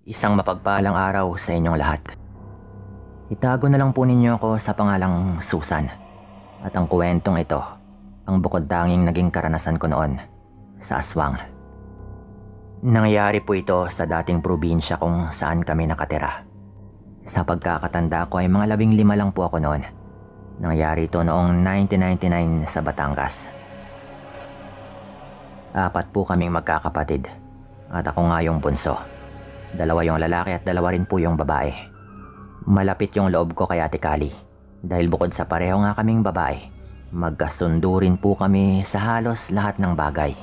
Isang mapagpalang araw sa inyong lahat. Itago na lang po ninyo ako sa pangalang Susan. At ang kwentong ito, ang bukod tanging naging karanasan ko noon sa aswang. Nangyari po ito sa dating probinsya kung saan kami nakatira. Sa pagkakatanda ko ay mga 15 lang po ako noon. Nangyari ito noong 1999 sa Batangas. 4 po kaming magkakapatid at ako nga yung bunso. 2 yung lalaki at 2 rin po yung babae. Malapit yung loob ko kay Ate Kali dahil bukod sa pareho nga kaming babae, magkasundo rin po kami sa halos lahat ng bagay.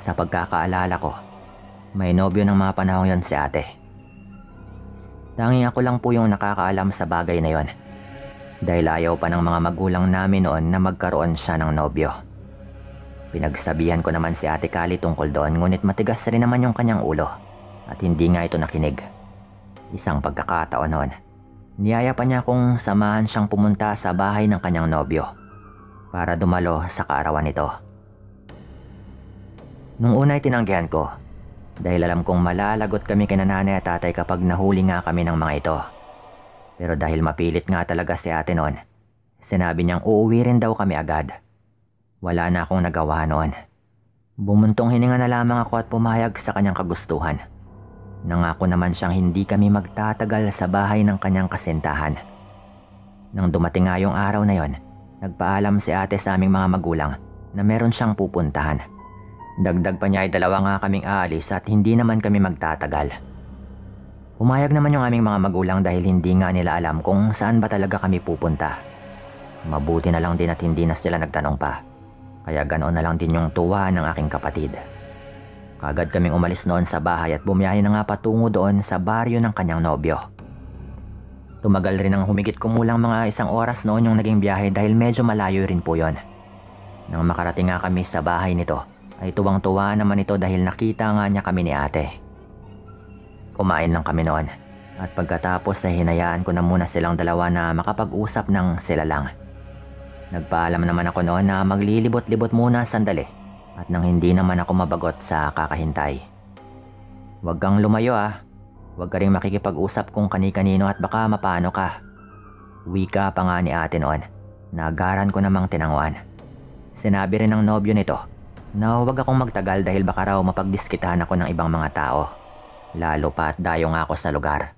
Sa pagkakaalala ko, may nobyo ng mga panahon yon si ate. Tanging ako lang po yung nakakaalam sa bagay na yon dahil ayaw pa ng mga magulang namin noon na magkaroon siya ng nobyo. Pinagsabihan ko naman si Ate Kali tungkol doon, ngunit matigas rin naman yung kanyang ulo at hindi nga ito nakinig. Isang pagkakataon noon, niyaya pa niya kung samahan siyang pumunta sa bahay ng kanyang nobyo para dumalo sa kaarawan nito. Nung una ay tinanggihan ko dahil alam kong malalagot kami kina nanay at tatay kapag nahuli nga kami ng mga ito. Pero dahil mapilit nga talaga si ate noon, sinabi niyang uuwi rin daw kami agad. Wala na akong nagawa noon. Bumuntong hininga na lamang ako at pumayag sa kanyang kagustuhan. Nangako naman siyang hindi kami magtatagal sa bahay ng kanyang kasintahan. Nang dumating nga yung araw na yon, nagpaalam si ate sa aming mga magulang na meron siyang pupuntahan. Dagdag pa niya ay 2 nga kaming aalis at hindi naman kami magtatagal. Pumayag naman yung aming mga magulang dahil hindi nga nila alam kung saan ba talaga kami pupunta. Mabuti na lang din at hindi na sila nagtanong pa. Kaya ganoon na lang din yung tuwa ng aking kapatid. Kagad kaming umalis noon sa bahay at bumiyahe na nga patungo doon sa baryo ng kanyang nobyo. Tumagal rin ang humigit kumulang mga 1 oras noon yung naging biyahe dahil medyo malayo rin po yon. Nang makarating nga kami sa bahay nito, ay tuwang-tuwa naman ito dahil nakita nga niya kami ni ate. Kumain lang kami noon at pagkatapos ay hinayaan ko na muna silang 2 na makapag-usap ng sila lang. Nagpaalam naman ako noon na maglilibot-libot muna sandali at nang hindi naman ako mabagot sa kakahintay. Huwag kang lumayo ah. Huwag ka rin makikipag-usap kung kani-kanino at baka mapano ka. Wika pa nga ni ate noon. Nagaran ko namang tinanguan. Sinabi rin ng nobyo nito na huwag akong magtagal dahil baka raw mapagdiskitahan ako ng ibang mga tao. Lalo pa at dayo nga ako sa lugar.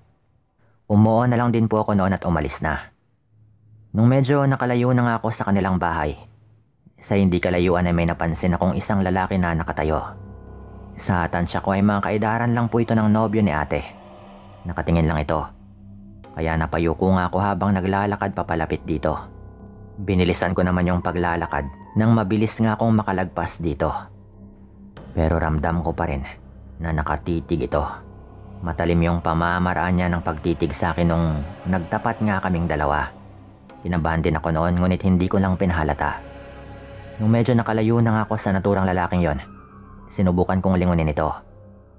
Umuo na lang din po ako noon at umalis na. Nung medyo nakalayo na nga ako sa kanilang bahay, sa hindi kalayuan ay may napansin akong isang lalaki na nakatayo. Sa tansya ko ay mga kaedaran lang po ito ng nobyo ni ate. Nakatingin lang ito. Kaya napayuko nga ako habang naglalakad papalapit dito. Binilisan ko naman yung paglalakad nang mabilis nga akong makalagpas dito. Pero ramdam ko pa rin na nakatitig ito. Matalim yung pamamaraan niya ng pagtitig sa akin nung nagtapat nga kaming 2. Kinabahan din ako noon ngunit hindi ko lang pinahalata. Nung medyo nakalayo na nga ako sa naturang lalaking yon, sinubukan kong lingunin ito.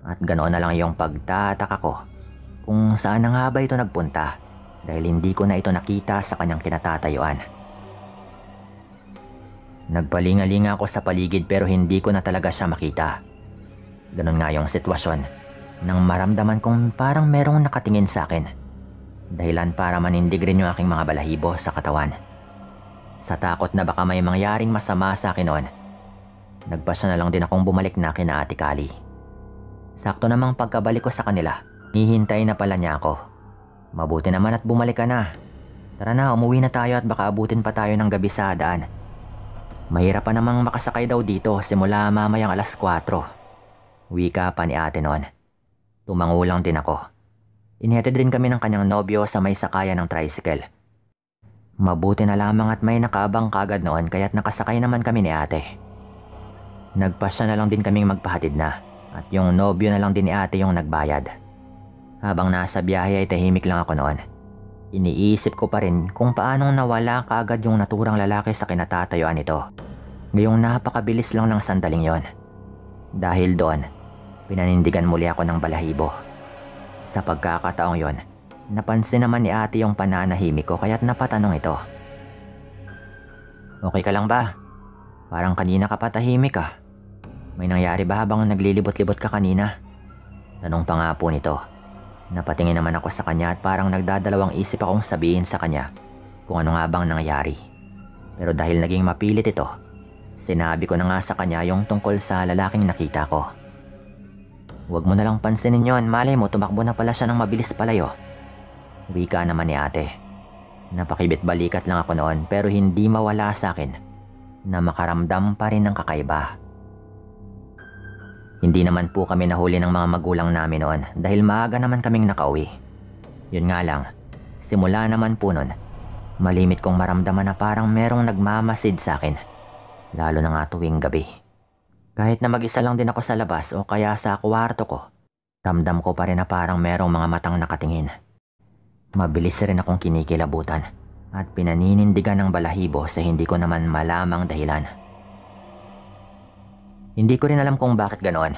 At ganoon na lang yung pagtataka ko kung saan na nga ba ito nagpunta dahil hindi ko na ito nakita sa kanyang kinatatayuan. Nagpalingalinga ako sa paligid pero hindi ko na talaga siya makita. Ganon nga yung sitwasyon nang maramdaman kong parang merong nakatingin sa akin. Dahilan para manindig rin yung aking mga balahibo sa katawan. Sa takot na baka may mangyaring masama sa akin noon, nagpasya na lang din akong bumalik na kina Ate Kali. Sakto namang pagkabalik ko sa kanila, hihintay na pala niya ako. Mabuti naman at bumalik ka na. Tara na, umuwi na tayo at baka abutin pa tayo ng gabi sa daan. Mahirap pa namang makasakay daw dito simula mamayang 4:00. Wika pa ni ate noon. Tumangulang din ako. Inihatid rin kami ng kanyang nobyo sa may sakayan ng tricycle. Mabuti na lamang at may nakaabang kagad noon kaya't nakasakay naman kami ni ate. Nagpasya na lang din kaming magpahatid na at yung nobyo na lang din ni ate yung nagbayad. Habang nasa biyahe ay tahimik lang ako noon. Iniisip ko pa rin kung paanong nawala kaagad yung naturang lalaki sa kinatatayuan nito. Ngayong napakabilis lang ng sandaling yon. Dahil doon, pinanindigan muli ako ng balahibo. Sa pagkakataong yon, napansin naman ni ate yung pananahimik ko kaya't napatanong ito. Okay ka lang ba? Parang kanina ka pa tahimik ah. May nangyari ba habang naglilibot-libot ka kanina? Tanong pa nga po nito. Napatingin naman ako sa kanya at parang nagdadalawang isip akong sabihin sa kanya kung ano nga bang nangyari. Pero dahil naging mapilit ito, sinabi ko na nga sa kanya yung tungkol sa lalaking nakita ko. Huwag mo na lang pansinin yon, malay mo tumakbo na pala siya ng mabilis palayo. Wika naman ni ate. Napakibit balikat lang ako noon pero hindi mawala sa akin na makaramdam pa rin ng kakaiba. Hindi naman po kami nahuli ng mga magulang namin noon dahil maaga naman kaming nakauwi. Yun nga lang, simula naman po noon, malimit kong maramdaman na parang merong nagmamasid sa akin, lalo na nga tuwing gabi. Kahit na mag-isa lang din ako sa labas o kaya sa kwarto ko, ramdam ko pa rin na parang merong mga matang nakatingin. Mabilis rin akong kinikilabutan at pinaninindigan ng balahibo sa hindi ko naman malamang dahilan. Hindi ko rin alam kung bakit ganoon,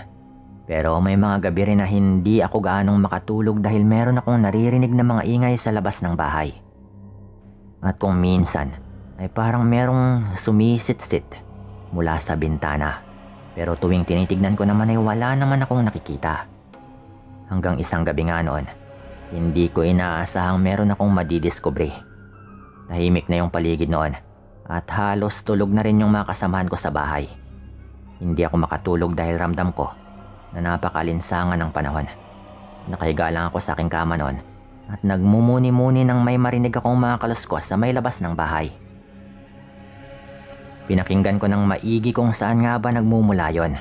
pero may mga gabi rin na hindi ako gaanong makatulog dahil meron akong naririnig na mga ingay sa labas ng bahay. At kung minsan ay parang merong sumisit-sit mula sa bintana, pero tuwing tinitignan ko naman ay wala naman akong nakikita. Hanggang isang gabi nga noon, hindi ko inaasahang meron akong madidiskubre. Tahimik na yung paligid noon at halos tulog na rin yung mga kasamahan ko sa bahay. Hindi ako makatulog dahil ramdam ko na napakalinsangan ng panahon. Nakahiga lang ako sa aking kama noon at nagmumuni-muni nang may marinig akong mga kaluskos sa may labas ng bahay. Pinakinggan ko ng maigi kung saan nga ba nagmumula yon.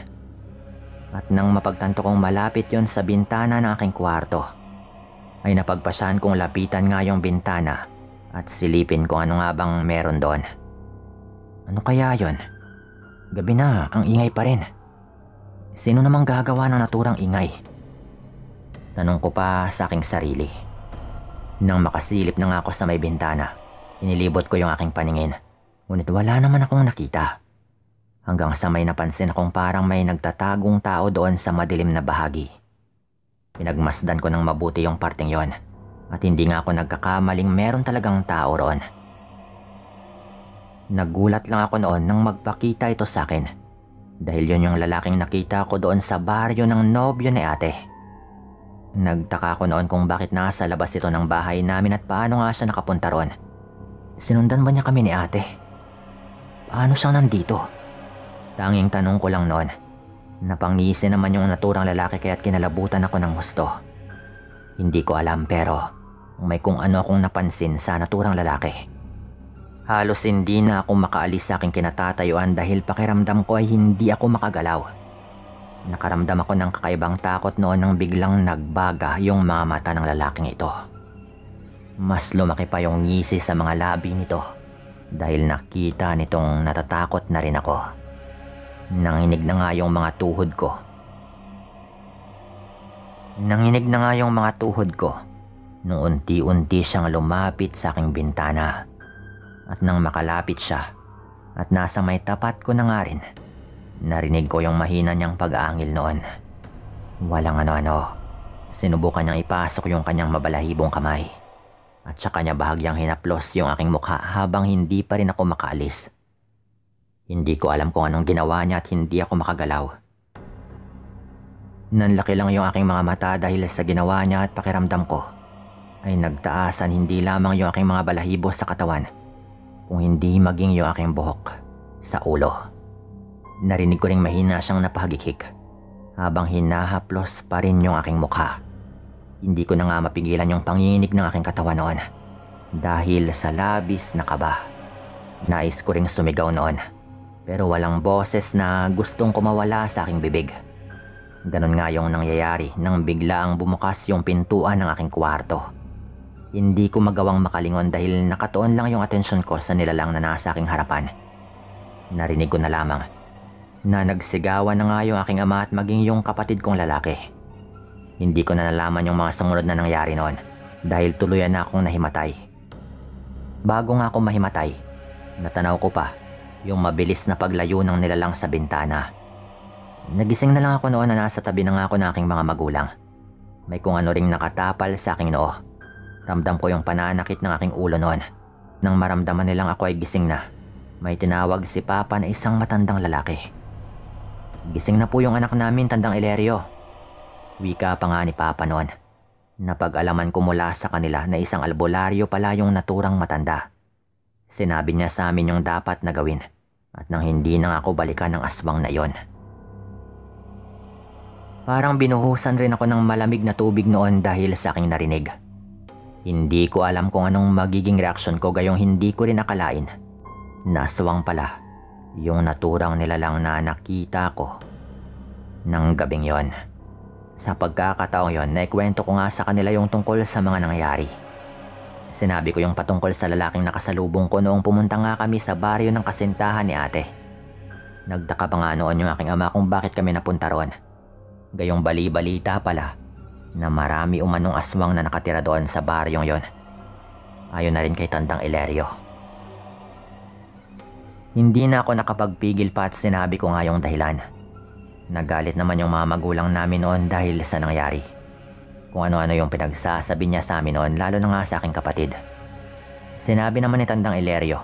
At nang mapagtanto kong malapit yon sa bintana ng aking kwarto, ay napagpasyahan kong lapitan nga yung bintana at silipin kung ano nga bang meron doon. Ano kaya yon? Gabi na, ang ingay pa rin. Sino namang gagawa ng naturang ingay? Tanong ko pa sa aking sarili. Nang makasilip na nga ako sa may bintana, inilibot ko yung aking paningin. Ngunit wala naman akong nakita. Hanggang sa may napansin akong parang may nagtatagong tao doon sa madilim na bahagi. Pinagmasdan ko ng mabuti yung parting yon. At hindi nga ako nagkakamaling meron talagang tao roon. Nagulat lang ako noon nang magpakita ito sa akin. Dahil yun yung lalaking nakita ko doon sa baryo ng nobyo ni ate. Nagtaka ako noon kung bakit nasa labas ito ng bahay namin at paano nga siya nakapunta roon. Sinundan ba niya kami ni ate? Paano siyang nandito? Tanging tanong ko lang noon. Napangisi naman yung naturang lalaki kaya't kinalabutan ako ng husto. Hindi ko alam pero may kung ano akong napansin sa naturang lalaki. Halos hindi na ako makaalis sa aking kinatatayuan dahil pakiramdam ko ay hindi ako makagalaw. Nakaramdam ako ng kakaibang takot noon nang biglang nagbaga yung mga mata ng lalaking ito. Mas lumaki pa yung ngisi sa mga labi nito dahil nakita nitong natatakot na rin ako. Nanginig na nga yung mga tuhod ko. Nanginig na nga yung mga tuhod ko nung unti-unti siyang lumapit sa aking bintana. At nang makalapit siya at nasa may tapat ko na nga rin, narinig ko yung mahina niyang pag-aangil noon. Walang ano-ano. Sinubukan niyang ipasok yung kanyang mabalahibong kamay. At saka niya bahagyang hinaplos yung aking mukha habang hindi pa rin ako makaalis. Hindi ko alam kung anong ginawa niya at hindi ako makagalaw. Nanlaki lang yung aking mga mata dahil sa ginawa niya at pakiramdam ko ay nagtaasan hindi lamang yung aking mga balahibo sa katawan, kung hindi maging yung aking buhok sa ulo. Narinig ko ring mahina siyang napahagikik habang hinahaplos pa rin yung aking mukha. Hindi ko na nga mapigilan yung panginginig ng aking katawan noon dahil sa labis na kaba. Nais ko ring sumigaw noon pero walang boses na gustong kumawala sa aking bibig. Ganon nga yung nangyayari nang biglaang bumukas yung pintuan ng aking kwarto. Hindi ko magawang makalingon dahil nakatuon lang yung atensyon ko sa nilalang na nasa aking harapan. Narinig ko na lamang na nagsigawan na nga yung aking ama at maging yung kapatid kong lalaki. Hindi ko na nalaman yung mga sumunod na nangyari noon dahil tuluyan na akong nahimatay. Bago nga ako mahimatay, natanaw ko pa yung mabilis na paglayo ng nilalang sa bintana. Nagising na lang ako noon na nasa tabi na nga ako ng aking mga magulang. May kung ano ring nakatapal sa aking noo. Ramdam ko yung pananakit ng aking ulo noon. Nang maramdaman nilang ako ay gising na, may tinawag si Papa na isang matandang lalaki. Gising na po yung anak namin, Tandang Ilerio. Wika pa nga ni Papa noon. Napag-alaman ko mula sa kanila na isang albularyo pala yung naturang matanda. Sinabi niya sa amin yung dapat na gawin at nang hindi na ako balikan ng aswang na yon. Parang binuhusan rin ako ng malamig na tubig noon dahil sa aking narinig. Hindi ko alam kung anong magiging reaksyon ko gayong hindi ko rin akalain. Naswang pala yung naturang nilalang na nakita ko ng gabing yon. Sa pagkakataong yon, naikwento ko nga sa kanila yung tungkol sa mga nangyayari. Sinabi ko yung patungkol sa lalaking nakasalubong ko noong pumunta nga kami sa baryo ng kasintahan ni ate. Nagtaka pa nga noon yung aking ama kung bakit kami napunta roon. Gayong bali-balita pala na marami umanong aswang na nakatira doon sa baryong yon. Ayon na rin kay Tandang Ilerio. Hindi na ako nakapagpigil pa at sinabi ko nga yung dahilan. Nagalit naman yung mga magulang namin noon dahil sa nangyari. Kung ano-ano yung pinagsasabi niya sa amin noon, lalo na nga sa aking kapatid. Sinabi naman ni Tandang Ilerio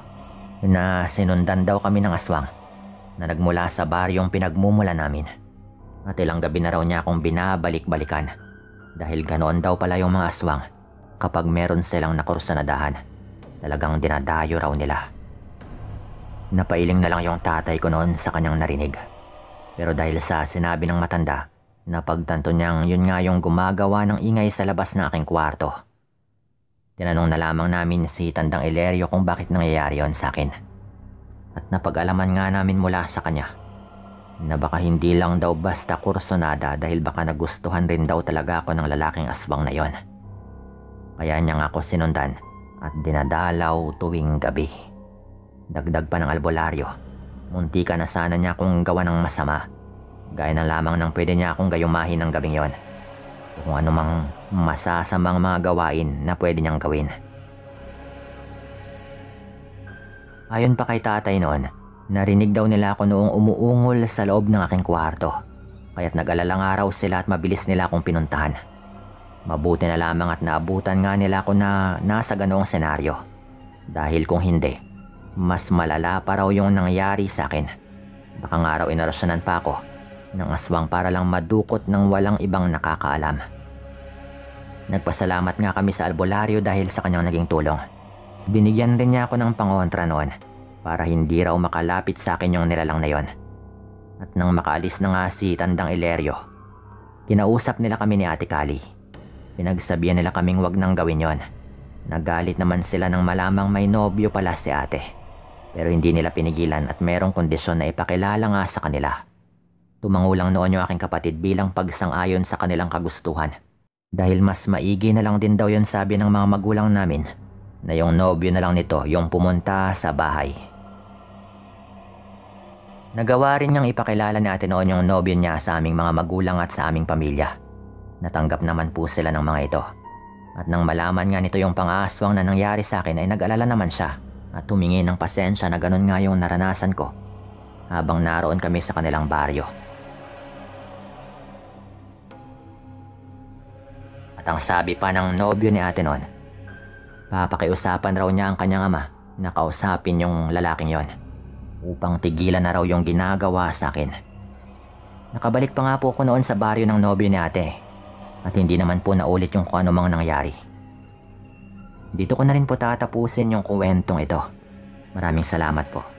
na sinundan daw kami ng aswang na nagmula sa baryong pinagmumula namin. At ilang gabi na raw niya akong binabalik-balikan dahil ganoon daw pala yung mga aswang kapag meron silang nakursanadahan. Talagang dinadayo raw nila. Napailing na lang yung tatay ko noon sa kanyang narinig. Pero dahil sa sinabi ng matanda, napagtanto niyang yun nga yung gumagawa ng ingay sa labas ng aking kwarto. Tinanong na lamang namin si Tandang Ilerio kung bakit nangyayari yon sa akin. At napag-alaman nga namin mula sa kanya na baka hindi lang daw basta kursonada dahil baka nagustuhan rin daw talaga ako ng lalaking aswang na yon. Kaya niya nga ako sinundan at dinadalaw tuwing gabi. Dagdag pa ng albularyo, munti ka na sana niya akong gawa ng masama. Gaya na lamang ng pwede niya akong gayumahin ng gabing yon. Kung anumang masasamang mga gawain na pwede niyang gawin. Ayon pa kay tatay noon, narinig daw nila ako noong umuungol sa loob ng aking kwarto. Kaya't nag-alala nga raw sila at mabilis nila akong pinuntahan. Mabuti na lamang at naabutan nga nila ako na nasa ganoong senaryo. Dahil kung hindi, mas malala pa raw yung nangyari sa akin. Baka nga raw inarasyonan pa ako ng aswang para lang madukot ng walang ibang nakakaalam. Nagpasalamat nga kami sa albularyo dahil sa kanyang naging tulong. Binigyan rin niya ako ng pangontra noon para hindi raw makalapit sa akin yung nilalang na yon. At nang makaalis na nga si Tandang Ilerio, kinausap nila kami ni Ate Kali. Pinagsabihan nila kaming wag nang gawin yon. Nagalit naman sila nang malamang may nobyo pala si ate. Pero hindi nila pinigilan at merong kondisyon na ipakilala nga sa kanila. Tumangulang noon yung aking kapatid bilang pagsang-ayon sa kanilang kagustuhan. Dahil mas maigi na lang din daw yon sabi ng mga magulang namin na yung nobyo na lang nito yung pumunta sa bahay. Nagawa rin niyang ipakilala ni ate noon yung nobyo niya sa aming mga magulang at sa aming pamilya. Natanggap naman po sila ng mga ito. At nang malaman nga nito yung pang-aaswang na nangyari sa akin ay nag-alala naman siya at humingi ng pasensya na ganun nga yung naranasan ko habang naroon kami sa kanilang baryo. At ang sabi pa ng nobyo ni ate noon, papakiusapan raw niya ang kanyang ama na kausapin yung lalaking yon upang tigilan na raw yung ginagawa sa akin. Nakabalik pa nga po ako noon sa baryo ng nobyo ni ate at hindi naman po naulit yung kung anumang nangyari. Dito ko na rin po tatapusin yung kwentong ito. Maraming salamat po.